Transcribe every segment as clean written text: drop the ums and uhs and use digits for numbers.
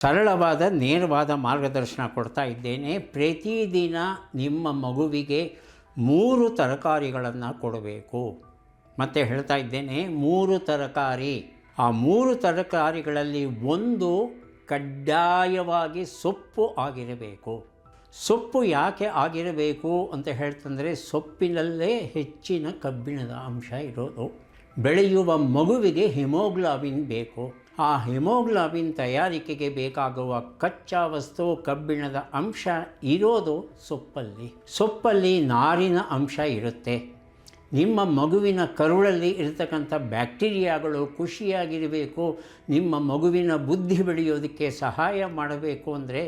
ಸರಳವಾದ ನೇರವಾದ ಮಾರ್ಗದರ್ಶನ ಕೊಡ್ತಾ ಇದ್ದೇನೆ. ಪ್ರತಿದಿನ ನಿಮ್ಮ ಮಗುವಿಗೆ 3 ತರಕಾರಿಗಳನ್ನು ಕೊಡಬೇಕು. ಮತ್ತೆ ಹೇಳ್ತಾ ಇದ್ದೇನೆ, 3 ತರಕಾರಿ. ಆ 3 ತರಕಾರಿಗಳಲ್ಲಿ ಒಂದು ಕಡ್ಡಾಯವಾಗಿ ಸೊಪ್ಪು ಆಗಿರಬೇಕು. ಸೊಪ್ಪು ಯಾಕೆ ಆಗಿರಬೇಕು ಅಂತ ಹೇಳ್ತಂದರೆ, ಸೊಪ್ಪಿನಲ್ಲೇ ಹೆಚ್ಚಿನ ಕಬ್ಬಿಣದ ಅಂಶ ಇರೋದು. ಬೆಳೆಯುವ ಮಗುವಿಗೆ ಹಿಮೋಗ್ಲಾಬಿನ್ ಬೇಕು. ಆ ಹಿಮೋಗ್ಲಾಬಿನ್ ತಯಾರಿಕೆಗೆ ಬೇಕಾಗುವ ಕಚ್ಚಾ ವಸ್ತು ಕಬ್ಬಿಣದ ಅಂಶ ಇರೋದು ಸೊಪ್ಪಲ್ಲಿ. ಸೊಪ್ಪಲ್ಲಿ ನಾರಿನ ಅಂಶ ಇರುತ್ತೆ. ನಿಮ್ಮ ಮಗುವಿನ ಕರುಳಲ್ಲಿ ಇರತಕ್ಕಂಥ ಬ್ಯಾಕ್ಟೀರಿಯಾಗಳು ಖುಷಿಯಾಗಿರಬೇಕು, ನಿಮ್ಮ ಮಗುವಿನ ಬುದ್ಧಿ ಬೆಳೆಯೋದಕ್ಕೆ ಸಹಾಯ ಮಾಡಬೇಕು ಅಂದರೆ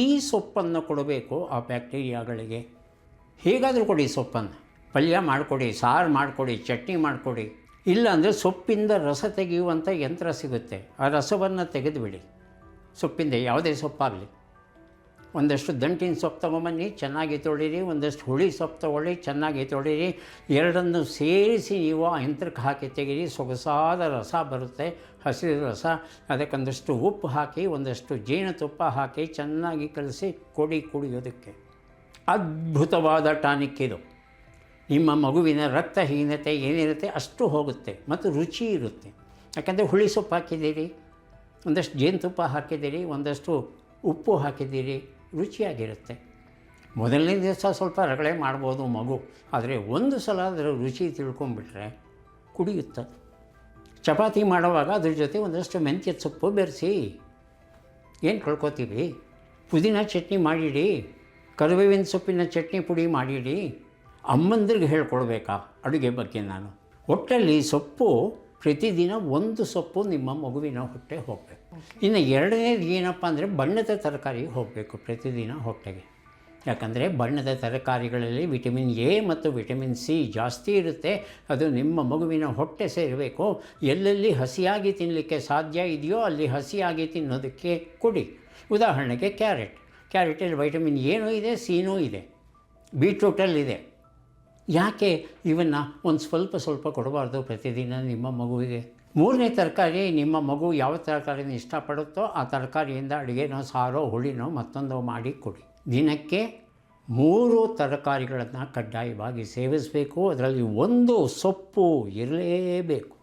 ಈ ಸೊಪ್ಪನ್ನು ಕೊಡಬೇಕು ಆ ಬ್ಯಾಕ್ಟೀರಿಯಾಗಳಿಗೆ. ಹೇಗಾದರೂ ಕೊಡಿ, ಸೊಪ್ಪನ್ನು ಪಲ್ಯ ಮಾಡಿಕೊಡಿ, ಸಾರು ಮಾಡಿಕೊಡಿ, ಚಟ್ನಿ ಮಾಡಿಕೊಡಿ. ಇಲ್ಲಾಂದರೆ ಸೊಪ್ಪಿಂದ ರಸ ತೆಗೆಯುವಂಥ ಯಂತ್ರ ಸಿಗುತ್ತೆ, ಆ ರಸವನ್ನು ತೆಗೆದುಬಿಡಿ. ಸೊಪ್ಪಿಂದ ಯಾವುದೇ ಸೊಪ್ಪಾಗಲಿ, ಒಂದಷ್ಟು ದಂಟಿನ ಸೊಪ್ಪು ತೊಗೊಂಬನ್ನಿ, ಚೆನ್ನಾಗಿ ತೊಳೀರಿ. ಒಂದಷ್ಟು ಹುಳಿ ಸೊಪ್ಪು ತೊಗೊಳ್ಳಿ, ಚೆನ್ನಾಗಿ ತೊಳೀರಿ. ಎರಡನ್ನು ಸೇರಿಸಿ ನೀವು ಆ ಯಂತ್ರಕ್ಕೆ ಹಾಕಿ ತೆಗೀರಿ. ಸೊಗಸಾದ ರಸ ಬರುತ್ತೆ, ಹಸಿರು ರಸ. ಅದಕ್ಕೊಂದಷ್ಟು ಉಪ್ಪು ಹಾಕಿ, ಒಂದಷ್ಟು ಜೇನುತುಪ್ಪ ಹಾಕಿ ಚೆನ್ನಾಗಿ ಕಲಸಿ ಕೊಡಿ ಕುಡಿಯೋದಕ್ಕೆ. ಅದ್ಭುತವಾದ ಟಾನಿಕ್ ಇದು. ನಿಮ್ಮ ಮಗುವಿನ ರಕ್ತಹೀನತೆ ಏನಿರುತ್ತೆ ಅಷ್ಟು ಹೋಗುತ್ತೆ ಮತ್ತು ರುಚಿ ಇರುತ್ತೆ. ಯಾಕಂದರೆ ಹುಳಿ ಸೊಪ್ಪು ಹಾಕಿದ್ದೀರಿ, ಒಂದಷ್ಟು ಜೇನುತುಪ್ಪ ಹಾಕಿದ್ದೀರಿ, ಒಂದಷ್ಟು ಉಪ್ಪು ಹಾಕಿದ್ದೀರಿ, ರುಚಿಯಾಗಿರುತ್ತೆ. ಮೊದಲನೇ ದಿವಸ ಸ್ವಲ್ಪ ರಗಳೆ ಮಾಡ್ಬೋದು ಮಗು, ಆದರೆ ಒಂದು ಸಲ ಅದರ ರುಚಿ ತಿಳ್ಕೊಂಬಿಟ್ರೆ ಕುಡಿಯುತ್ತೆ. ಚಪಾತಿ ಮಾಡುವಾಗ ಅದ್ರ ಜೊತೆ ಒಂದಷ್ಟು ಮೆಂತ್ಯದ ಸೊಪ್ಪು ಬೆರೆಸಿ. ಏನು ಕಳ್ಕೊತೀವಿ? ಪುದೀನ ಚಟ್ನಿ ಮಾಡಿಡಿ, ಕರಿಬೇವಿನ ಸೊಪ್ಪಿನ ಚಟ್ನಿ ಪುಡಿ ಮಾಡಿಡಿ. ಅಮ್ಮಂದ್ರಿಗೆ ಹೇಳ್ಕೊಡ್ಬೇಕಾ ಅಡುಗೆ ಬಗ್ಗೆ ನಾನು? ಒಟ್ಟಲ್ಲಿ ಸೊಪ್ಪು ಪ್ರತಿದಿನ ಒಂದು ಸೊಪ್ಪು ನಿಮ್ಮ ಮಗುವಿನ ಹೊಟ್ಟೆ ಹೋಗಬೇಕು. ಇನ್ನು ಎರಡನೇದು ಏನಪ್ಪ ಅಂದರೆ, ಬಣ್ಣದ ತರಕಾರಿ ಹೋಗಬೇಕು ಪ್ರತಿದಿನ ಹೊಟ್ಟೆಗೆ. ಯಾಕಂದರೆ ಬಣ್ಣದ ತರಕಾರಿಗಳಲ್ಲಿ ವಿಟಮಿನ್ ಎ ಮತ್ತು ವಿಟಮಿನ್ ಸಿ ಜಾಸ್ತಿ ಇರುತ್ತೆ. ಅದು ನಿಮ್ಮ ಮಗುವಿನ ಹೊಟ್ಟೆ ಸೇರಬೇಕು. ಎಲ್ಲೆಲ್ಲಿ ಹಸಿಯಾಗಿ ತಿನ್ನಲಿಕ್ಕೆ ಸಾಧ್ಯ ಇದೆಯೋ ಅಲ್ಲಿ ಹಸಿಯಾಗಿ ತಿನ್ನೋದಕ್ಕೆ ಕೊಡಿ. ಉದಾಹರಣೆಗೆ ಕ್ಯಾರೆಟಲ್ಲಿ ವೈಟಮಿನ್ ಎನೂ ಇದೆ, ಸಿನೂ ಇದೆ, ಬೀಟ್ರೂಟಲ್ಲಿದೆ. ಯಾಕೆ ಇವನ್ನು ಒಂದು ಸ್ವಲ್ಪ ಕೊಡಬಾರ್ದು ಪ್ರತಿದಿನ ನಿಮ್ಮ ಮಗುವಿಗೆ? ಮೂರನೇ ತರಕಾರಿ, ನಿಮ್ಮ ಮಗು ಯಾವ ತರಕಾರಿನ ಇಷ್ಟಪಡುತ್ತೋ ಆ ತರಕಾರಿಯಿಂದ ಅಡುಗೆನೋ ಸಾರೋ ಹುಳಿನೋ ಮತ್ತೊಂದು ಮಾಡಿ ಕೊಡಿ. ದಿನಕ್ಕೆ 3 ತರಕಾರಿಗಳನ್ನು ಕಡ್ಡಾಯವಾಗಿ ಸೇವಿಸಬೇಕು. ಅದರಲ್ಲಿ ಒಂದು ಸೊಪ್ಪು ಇರಲೇಬೇಕು.